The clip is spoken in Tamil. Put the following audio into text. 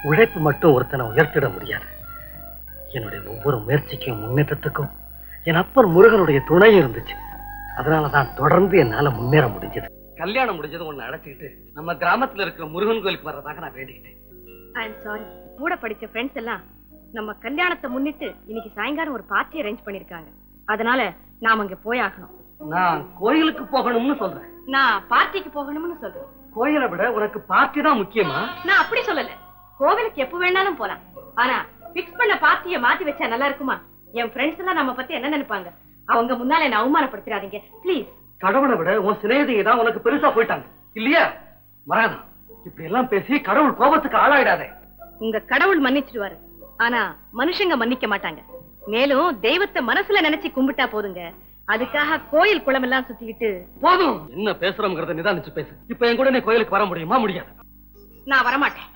உழைப்பு மட்டும் ஒருத்தனை உயர்த்திட முடியாது. என்னுடைய ஒவ்வொரு முயற்சிக்கும் முன்னேற்றத்துக்கும் என் அப்பன் முருகனுடைய துணை இருந்துச்சு. அதனாலதான் தொடர்ந்து என்னால முன்னேற முடிஞ்சது. கல்யாணம் முடிஞ்சது ஒன்னு அழைச்சிக்கிட்டு நம்ம கிராமத்துல இருக்கிற முருகன் கோயிலுக்கு வர்றதாக நான் வேண்டிக்கிட்டேன். I am sorry. கூட படிச்ச ஃப்ரெண்ட்ஸ் எல்லாம் நம்ம கல்யாணத்தை முன்னிட்டு இன்னைக்கு சாயங்காலம் ஒரு பார்ட்டி அரேஞ்ச் பண்ணிருக்காங்க. அதனால நாம அங்க போயாகணும். நான் கோயிலுக்கு போகணும்னு சொல்றேன். நான் பார்ட்டிக்கு போகணும்னு சொல்றேன். கோயிலை விட உனக்கு பார்ட்டி தான் முக்கியமா? நான் அப்படி சொல்லல. கோவிலுக்கு எப்ப வேணாலும் போலாம். ஆனா பிக்ஸ் பண்ண பார்ட்டியை மாத்தி வச்சா நல்லா இருக்குமா? என் ஃப்ரெண்ட்ஸ் எல்லாம் நம்ம பத்தி என்ன நினைப்பாங்க? அவங்க முன்னால என்ன அவமானப்படுத்திடாதீங்க ப்ளீஸ். கடவுளை விட உன் சிநேகிதியை தான் உனக்கு பெருசா போயிட்டாங்க இல்லையா? மராதா, இப்படி எல்லாம் பேசி கடவுள் கோபத்துக்கு ஆளாயிடாதே. உங்க கடவுள் மன்னிச்சிடுவாரு. ஆனா மனுஷங்க மன்னிக்க மாட்டாங்க. மேலும் தெய்வத்தை மனசுல நினைச்சு கும்பிட்டா போதுங்க. அதுக்காக கோயில் குளம் எல்லாம் சுத்திக்கிட்டு போதும். என்ன பேசுறோம்ங்கறத நிதானிச்சு பேசு. இப்ப என் கூட நீ கோயிலுக்கு வர முடியுமா? முடியாது. நான் வரமாட்டேன்.